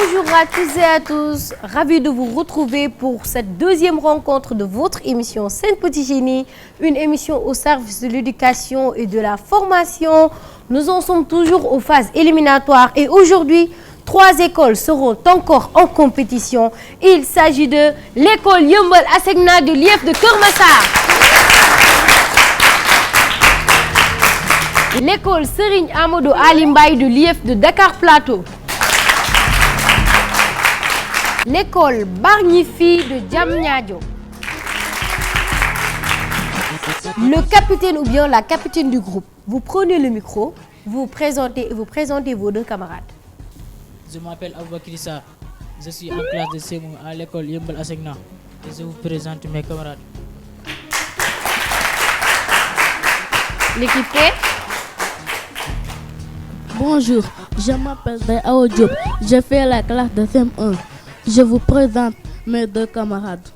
Bonjour à tous et à tous, ravi de vous retrouver pour cette deuxième rencontre de votre émission Sen Petit Génie, une émission au service de l'éducation et de la formation. Nous en sommes toujours aux phases éliminatoires et aujourd'hui, 3 écoles seront encore en compétition. Il s'agit de l'école Yeumbeul Asegna de l'IEF de Keur Massar, l'école Serigne Amadou Ali Mbaye de l'IEF de Dakar Plateau, l'école Bargny-Fi de Diamniadio. Le capitaine ou bien la capitaine du groupe, vous prenez le micro, vous présentez vos 2 camarades. Je m'appelle Aboubakri Issa, je suis en classe de CM1 à l'école Yeumbeul Asegna et je vous présente mes camarades. L'équipe. Bonjour, je m'appelle Awo Diop, je fais la classe de CM1. Je vous présente mes 2 camarades.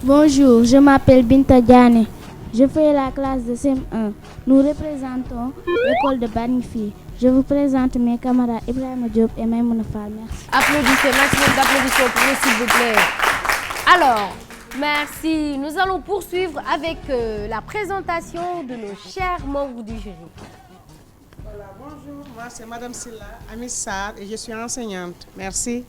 Bonjour, je m'appelle Binta Diane, je fais la classe de CM1. Nous représentons l'école de Bargny-Fi. Je vous présente mes camarades Ibrahima Diop et Maïmouna Fall. Merci. Applaudissez, maximum d'applaudissements pour eux, s'il vous plaît. Alors, merci. Nous allons poursuivre avec la présentation de nos chers membres du jury. Voilà, bonjour, moi c'est Madame Silla Amissar et je suis enseignante. Merci.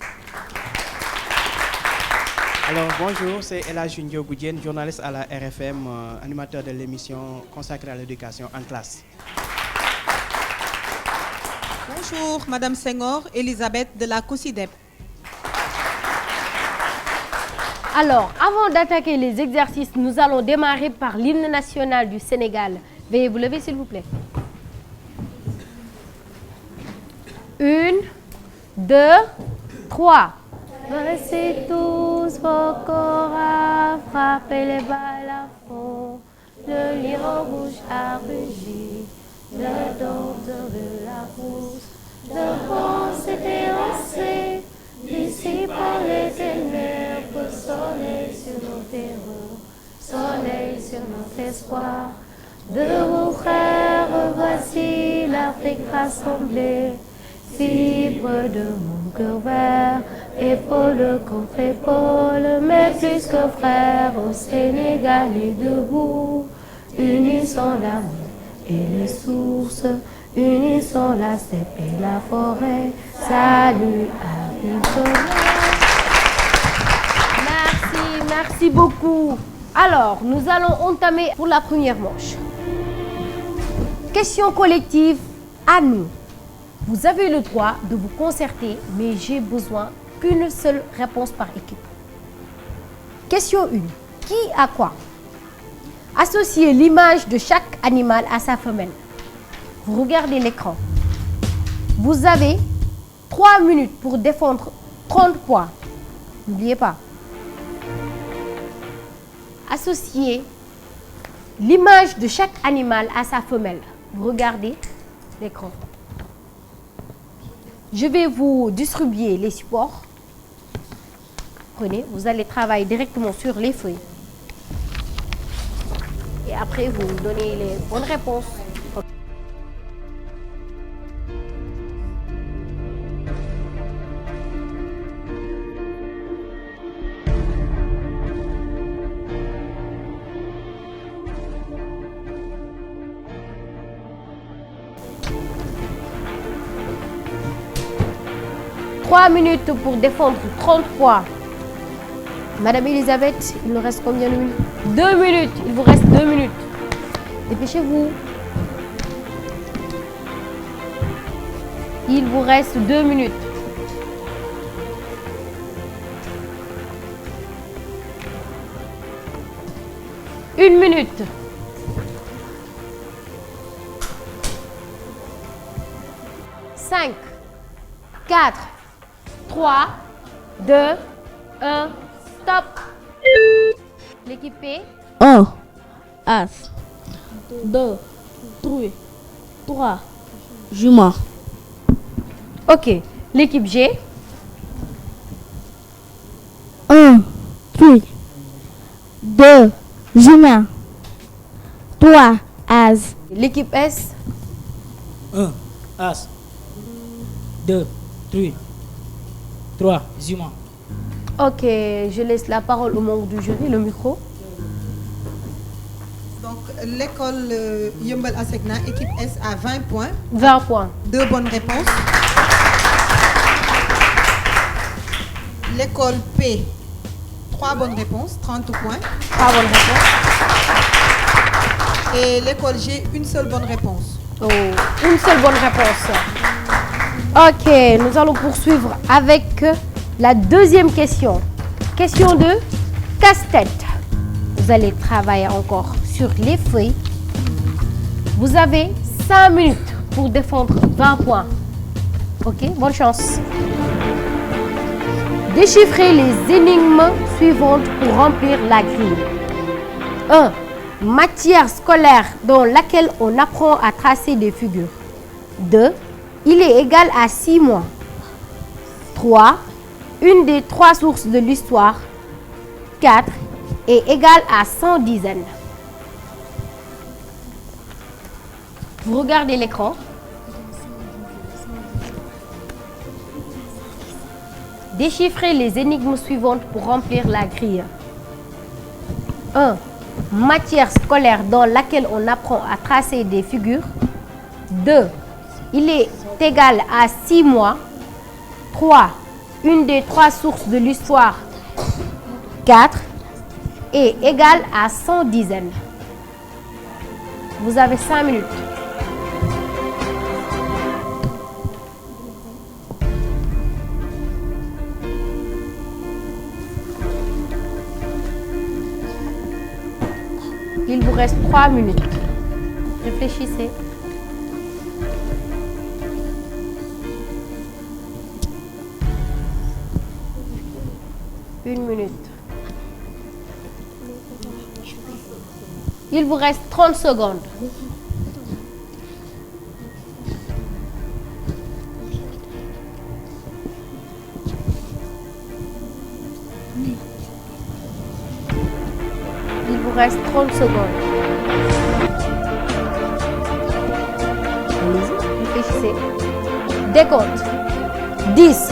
Alors bonjour, c'est Elhadji Ndiogou Diène, journaliste à la RFM, animateur de l'émission consacrée à l'éducation en classe. Bonjour, Madame Senghor, Elisabeth de la COSIDEP. Alors, avant d'attaquer les exercices, nous allons démarrer par l'hymne national du Sénégal. Veuillez vous lever, s'il vous plaît. 1, 2, 3. Dressez tous vos corps à frapper les balles à fond. Le lion rouge a rugi, le dompteur de la course. Devant s'est élancé, dissipant les ténèbres, soleil sur nos terreurs, soleil sur notre espoir. De vos frères, voici l'Afrique rassemblée, fibre de mon cœur vert, épaule contre épaule, mais plus que frères, au Sénégal et debout, unissons l'amour et les sources, unissons la steppe et la forêt, salut à Victoria. Merci beaucoup. Alors, nous allons entamer pour la première manche. Question collective à nous. Vous avez le droit de vous concerter, mais j'ai besoin qu'une seule réponse par équipe. Question 1. Qui a quoi? Associez l'image de chaque animal à sa femelle. Vous regardez l'écran. Vous avez 3 minutes pour défendre 30 points. N'oubliez pas. Associez l'image de chaque animal à sa femelle. Vous regardez l'écran. Je vais vous distribuer les supports. Prenez, vous allez travailler directement sur les feuilles. Et après, vous donnez les bonnes réponses. Trois minutes pour défendre 30 points. Madame Elisabeth, il nous reste combien de minutes? 2 minutes. Il vous reste 2 minutes. Dépêchez-vous. Il vous reste 2 minutes. Une minute. 5, 4, 3, 2, 1, stop. L'équipe P. 1, As, 2, 3, jument. Ok. L'équipe G. 1, 2, jument. 3, As. L'équipe S. 1, As, 2, 3, Zuma. Ok, je laisse la parole au membre du jury, le micro. Donc, l'école Yeumbeul Asegna, équipe S à 20 points. 20 points. 2 bonnes réponses. L'école P, 3 bonnes réponses, 30 points. 3 bonnes réponses. Et l'école G, une seule bonne réponse. Oh, une seule bonne réponse. Ok, nous allons poursuivre avec la deuxième question. Question de casse-tête. Vous allez travailler encore sur les feuilles. Vous avez 5 minutes pour défendre 20 points. Ok, bonne chance. Déchiffrez les énigmes suivantes pour remplir la grille. 1. Matière scolaire dans laquelle on apprend à tracer des figures. 2. Il est égal à 6 mois. 3. Une des 3 sources de l'histoire. 4. Est égal à 100 dizaines. Vous regardez l'écran. Déchiffrez les énigmes suivantes pour remplir la grille. 1. Matière scolaire dans laquelle on apprend à tracer des figures. 2. Il est égal à 6 mois. 3. Une des 3 sources de l'histoire. 4. Est égal à 100 dizaines. Vous avez 5 minutes. Il vous reste 3 minutes. Réfléchissez. Une minute. Il vous reste 30 secondes. Il vous reste 30 secondes. Allez-y, réfléchissez. Décompte. 10,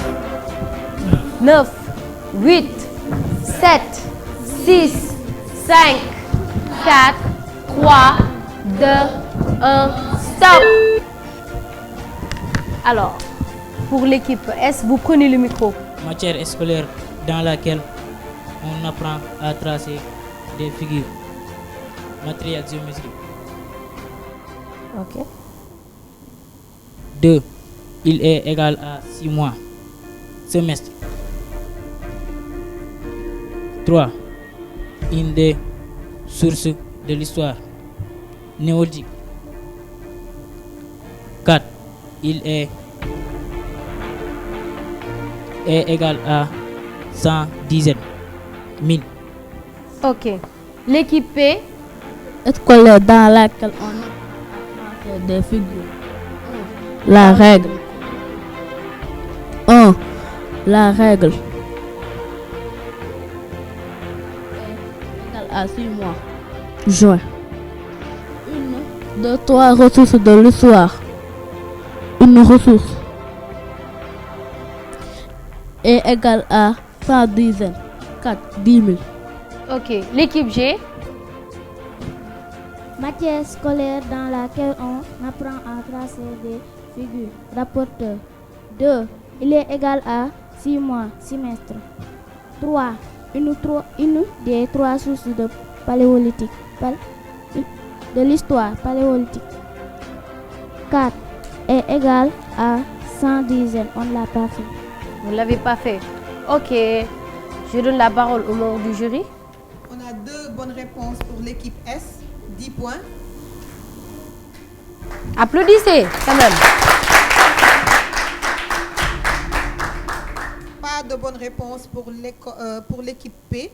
9, 8, 7, 6, 5, 4, 3, 2, 1, stop. Alors, pour l'équipe S, vous prenez le micro. Matière scolaire dans laquelle on apprend à tracer des figures. Matériel géométrique. Ok. 2. Il est égal à 6 mois. Semestre. 3. Une des sources de l'histoire. Néolithique. 4. Il est égal à 100 dizaines. 1000. Ok. L'équipe P. École dans laquelle on apprend à tracer des figures. La règle. 1. La règle. Égale à 6 mois. Juin. Une de 3 ressources de l'histoire. Une ressource est égale à 100 dizaines. 4. 10 000. Ok. L'équipe G. Matière scolaire dans laquelle on apprend à tracer des figures. Rapporteur. 2. Il est égal à 6 mois. Semestre. 3. Une des 3 sources de paléolithique. De l'histoire paléolithique. 4. Est égal à 100 dizaines. On ne l'a pas fait. Vous ne l'avez pas fait. Ok. Je donne la parole au membre du jury. On a 2 bonnes réponses pour l'équipe S, 10 points. Applaudissez quand même. Pas de bonnes réponses pour l'équipe P.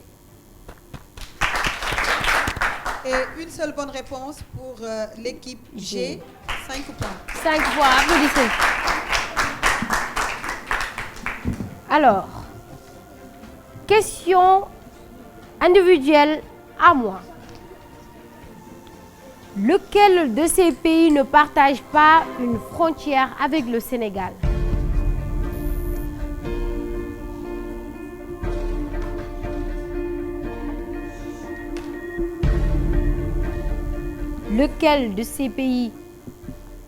Et une seule bonne réponse pour l'équipe G, 5 points. 5 fois, applaudissez. Alors, question individuelle à moi. Lequel de ces pays ne partage pas une frontière avec le Sénégal? lequel de ces pays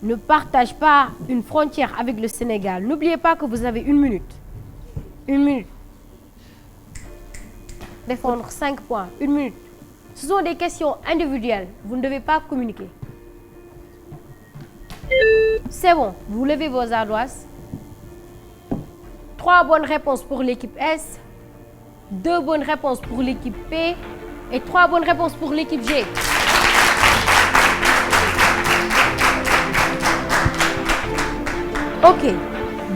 ne partage pas une frontière avec le Sénégal? N'oubliez pas que vous avez 1 minute. 1 minute. Défendre 5 points. 1 minute. Ce sont des questions individuelles. Vous ne devez pas communiquer. C'est bon. Vous levez vos ardoises. 3 bonnes réponses pour l'équipe S. 2 bonnes réponses pour l'équipe P. Et 3 bonnes réponses pour l'équipe G. Ok.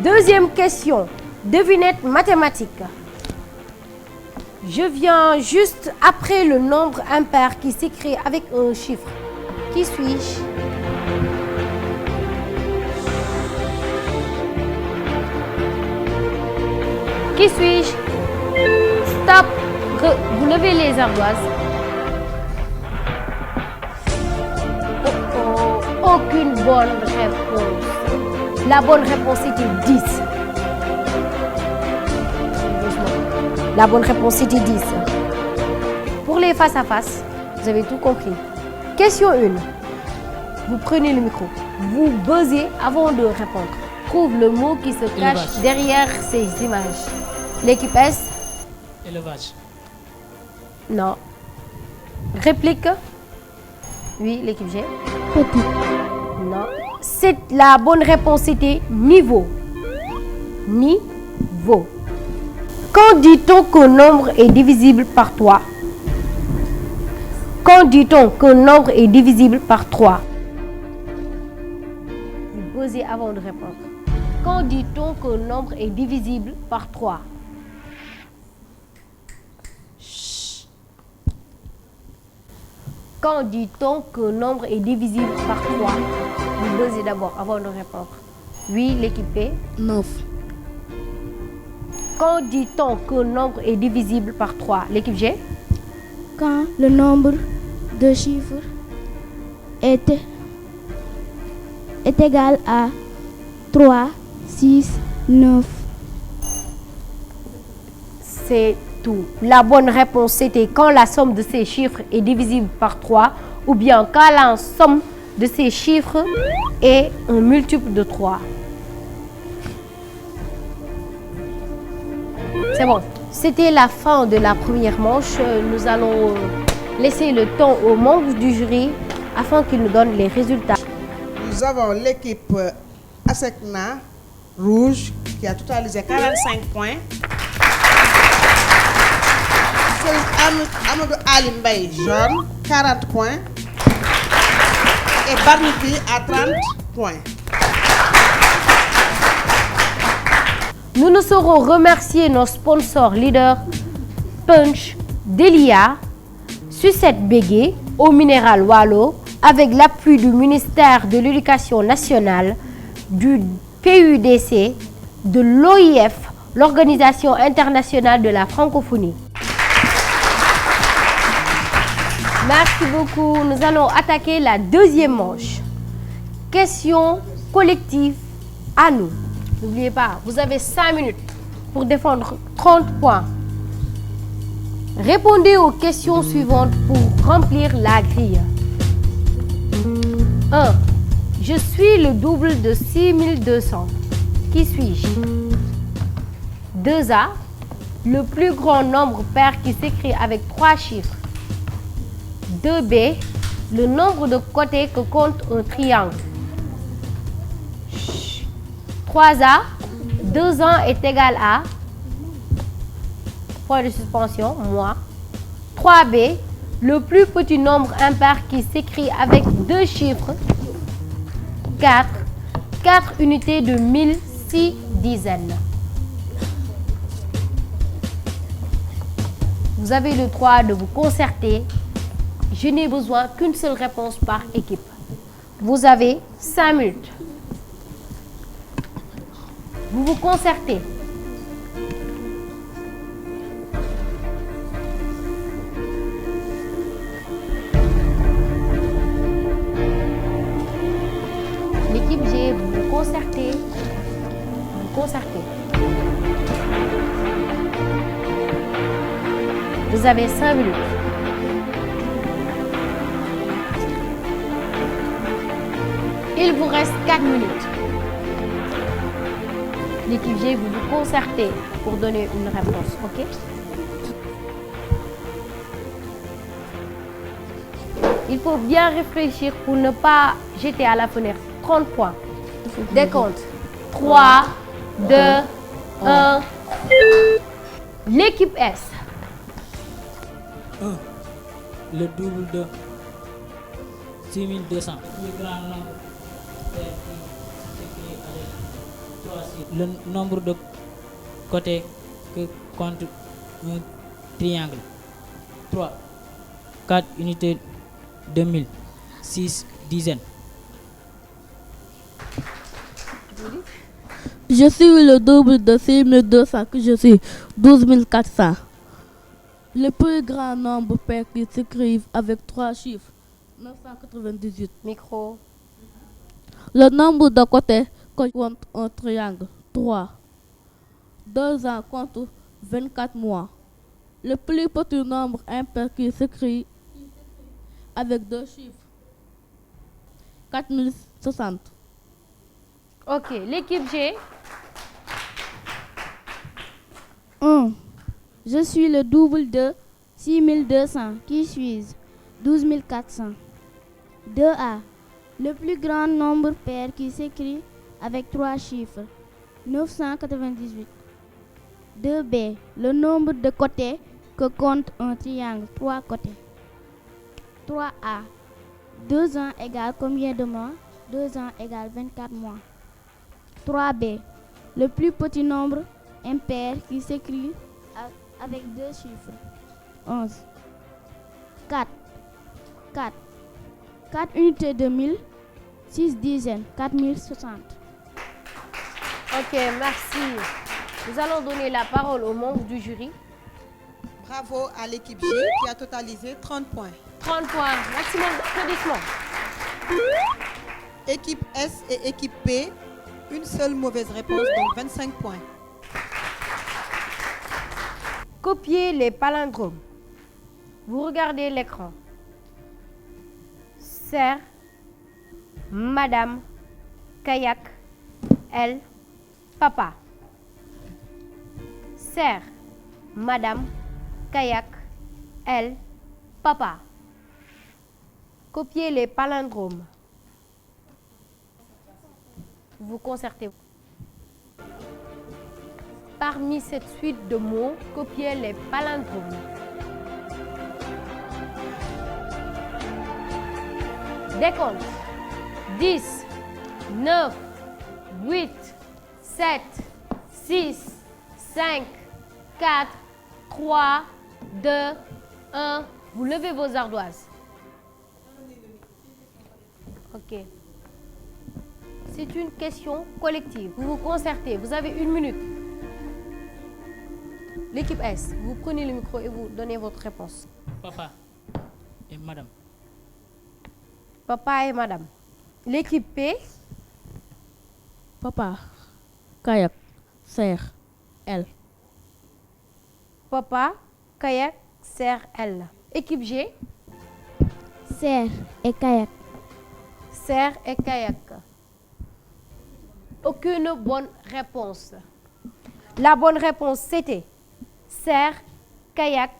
Deuxième question. Devinette mathématique. Je viens juste après le nombre impair qui s'écrit avec un chiffre. Qui suis-je? Qui suis-je? Stop. Vous levez les ardoises. Aucune bonne réponse. La bonne réponse était 10. La bonne réponse était 10. Pour les face à face, vous avez tout compris. Question 1. Vous prenez le micro. Vous buzzez avant de répondre. Trouve le mot qui se cache derrière ces images. L'équipe S. Élevage. Non. Réplique. Oui, l'équipe G. Petit. Non. La bonne réponse était niveau. Niveau. Quand dit-on qu'un nombre est divisible par 3? Quand dit-on qu'un nombre est divisible par 3? Vous posez avant de répondre. Quand dit-on qu'un nombre est divisible par 3? Quand dit-on qu'un nombre est divisible par 3? Vous posez d'abord avant de répondre. Oui, l'équipe P. 9. Quand dit-on qu'un nombre est divisible par 3? L'équipe G. Quand le nombre de chiffres est égal à 3, 6, 9. C'est tout. La bonne réponse c'était quand la somme de ces chiffres est divisible par 3 ou bien quand la somme de ces chiffres est un multiple de 3. C'est bon. C'était la fin de la première manche. Nous allons laisser le temps aux membres du jury afin qu'ils nous donnent les résultats. Nous avons l'équipe ASECNA rouge qui a totalisé 45 points. Amadou Ali Mbaye jaune 40 points. Et Barnifi à 30 points. Nous ne saurons remercier nos sponsors leaders Punch, Delia, Sucette Bégué, Eau Minérale Wallo, avec l'appui du ministère de l'Éducation nationale, du PUDC, de l'OIF, l'Organisation internationale de la francophonie. Merci beaucoup. Nous allons attaquer la deuxième manche. Question collective à nous. N'oubliez pas, vous avez 5 minutes pour défendre 30 points. Répondez aux questions suivantes pour remplir la grille. 1. Je suis le double de 6200. Qui suis-je? 2A. Le plus grand nombre pair qui s'écrit avec 3 chiffres. 2B. Le nombre de côtés que compte un triangle. 3A, 2 ans est égal à, point de suspension, moi. 3B, le plus petit nombre impair qui s'écrit avec 2 chiffres. 4, 4 unités de 1000, 6 dizaines. Vous avez le droit de vous concerter. Je n'ai besoin qu'une seule réponse par équipe. Vous avez 5 minutes. Vous vous concertez. L'équipe G, vous vous concertez. Vous vous concertez. Vous avez 5 minutes. Il vous reste 4 minutes. L'équipe G, vous vous concertez pour donner une réponse, ok? Il faut bien réfléchir pour ne pas jeter à la fenêtre. 30 points. Décompte. 3, 2, 1. L'équipe S. 1. Le double de 6200. Le grand nombre pair qui s'écrit avec 3 chiffres. Le nombre de côtés que compte un triangle. 3. 4 unités de 1000. 6 dizaines. Je suis le double de 6200 que je suis 12400. Le plus grand nombre pair qui s'écrivent avec 3 chiffres. 998. Micro. Le nombre de côtés que compte un triangle. 3. 2 ans compte 24 mois. Le plus petit nombre impair qui s'écrit avec 2 chiffres. 4060. Ok, l'équipe G. 1. Je suis le double de 6200. Qui suis-je? 12400. 2A. Le plus grand nombre pair qui s'écrit avec 3 chiffres. 998. 2B. Le nombre de côtés que compte un triangle. 3 côtés. 3A. 2 ans égale combien de mois? 2 ans égale 24 mois. 3B. Le plus petit nombre impair qui s'écrit avec 2 chiffres. 11. 4. 4. 4 unités de 1000. 6 dizaines. 4060. Ok, merci. Nous allons donner la parole aux membres du jury. Bravo à l'équipe G qui a totalisé 30 points. 30 points. Maximum d'applaudissements. Équipe S et équipe P, une seule mauvaise réponse, donc 25 points. Copiez les palindromes. Vous regardez l'écran. Sir, Madame, Kayak, elle, Papa. Sir, Madame, Kayak, elle, Papa. Copiez les palindromes. Vous concertez. Parmi cette suite de mots, copiez les palindromes. Décompte. 10, 9, 8, 7, 6, 5, 4, 3, 2, 1. Vous levez vos ardoises. Ok. C'est une question collective. Vous vous concertez. Vous avez 1 minute. L'équipe S, vous prenez le micro et vous donnez votre réponse. Papa et madame. Papa et madame. L'équipe P. Papa, kayak, serre, elle. Papa, kayak, serre, elle. Équipe G. Serre et kayak. Serre et kayak. Aucune bonne réponse. La bonne réponse, c'était serre, kayak,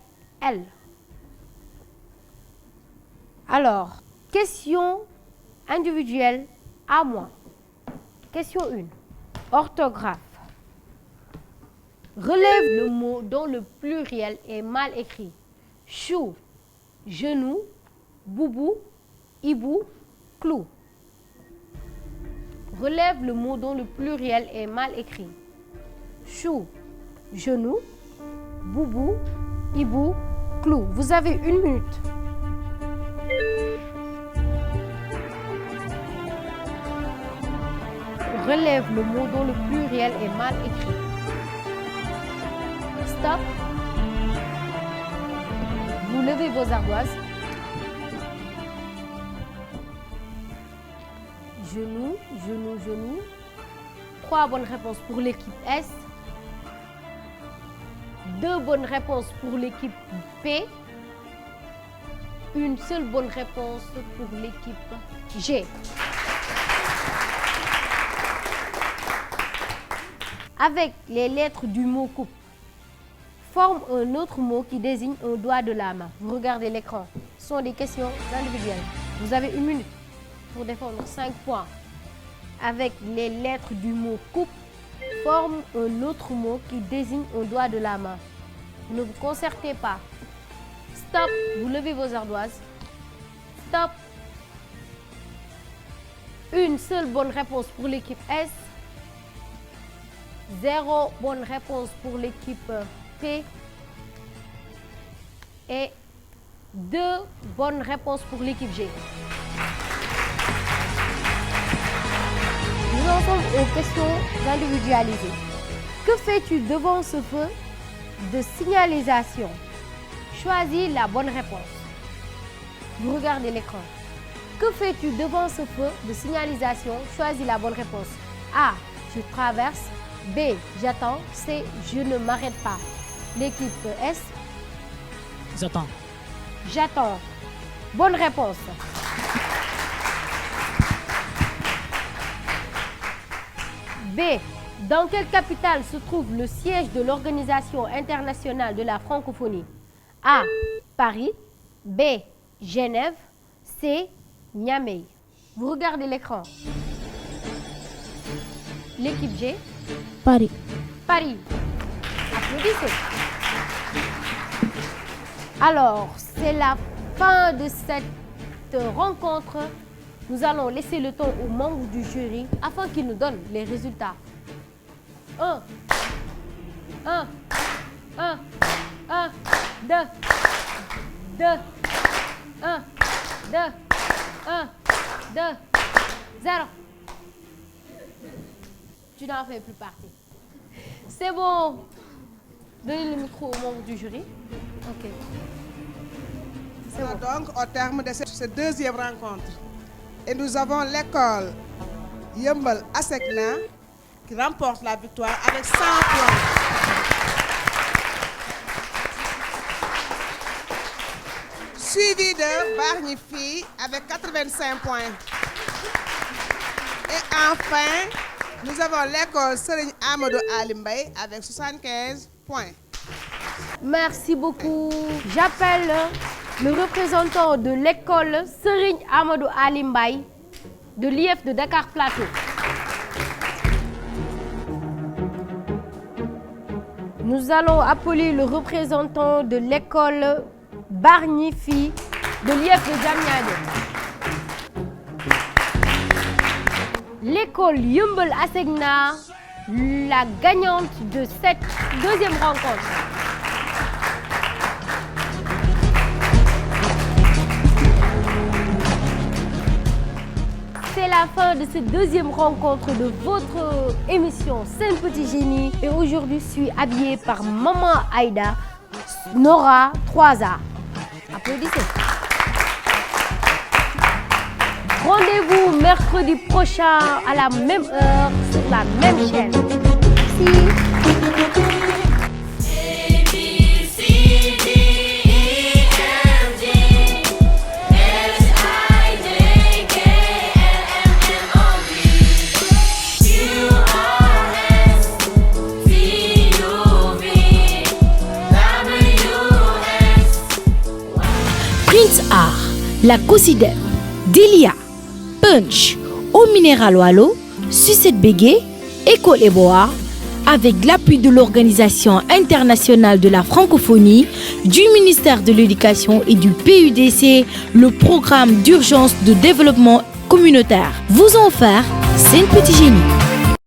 elle. Alors, question individuelle à moi. Question 1. Orthographe. Relève le mot dont le pluriel est mal écrit. Chou, genou, boubou, hibou, clou. Relève le mot dont le pluriel est mal écrit. Chou, genou, boubou, hibou, clou. Vous avez 1 minute. Relève le mot dont le pluriel est mal écrit. Stop. Vous levez vos ardoises. Genou, genou, genou. 3 bonnes réponses pour l'équipe S. 2 bonnes réponses pour l'équipe P. Une seule bonne réponse pour l'équipe G. avec les lettres du mot coupe, forme un autre mot qui désigne un doigt de la main. Vous regardez l'écran. Ce sont des questions individuelles. Vous avez 1 minute pour défendre 5 points. Avec les lettres du mot coupe, forme un autre mot qui désigne un doigt de la main. Ne vous concertez pas. Stop. Vous levez vos ardoises. Stop. Une seule bonne réponse pour l'équipe S. 0 bonne réponse pour l'équipe P. Et 2 bonnes réponses pour l'équipe G. Nous en sommes aux questions individualisées. Que fais-tu devant ce feu de signalisation? Choisis la bonne réponse. Vous regardez l'écran. Que fais-tu devant ce feu de signalisation? Choisis la bonne réponse. A. Je traverse. B. J'attends. C. Je ne m'arrête pas. L'équipe S. J'attends. J'attends. Bonne réponse. B. Dans quelle capitale se trouve le siège de l'Organisation internationale de la francophonie? A. Paris. B. Genève. C. Niamey. Vous regardez l'écran. L'équipe G. Paris. Paris. Applaudissez. Alors, c'est la fin de cette rencontre. Nous allons laisser le temps aux membres du jury afin qu'ils nous donnent les résultats. 1, 2, 2, 1, 2, 1, 2, 0. Tu n'en fais plus partie. C'est bon. Donnez le micro aux membres du jury. Ok. C'est bon. Donc, au terme de cette deuxième rencontre, et nous avons l'école Yeumbeul Asecna qui remporte la victoire avec 100 points. Suivi de Bargny Filles avec 85 points. Et enfin, nous avons l'école Serigne Amadou Ali Mbaye avec 75 points. Merci beaucoup. J'appelle le représentant de l'école Serigne Amadou Ali Mbaye de l'IF de Dakar Plateau. Nous allons appeler le représentant de l'école Bargny Filles de l'IF de Diamniadio. L'école Yeumbeul Asecna, la gagnante de cette deuxième rencontre. C'est la fin de cette deuxième rencontre de votre émission Sen Petit Génie. Et aujourd'hui, je suis habillée par Maman Aïda, Nora 3A. Applaudissez. Rendez-vous mercredi prochain à la même heure sur la même chaîne. Merci. Prince Art, la Cosidem, Delia, Punch, Eau Minérale Wallo, Sucette Bégué, École Eboa, avec l'appui de l'Organisation internationale de la francophonie, du ministère de l'Éducation et du PUDC, le programme d'urgence de développement communautaire vous ont offert Sen Petit Génie.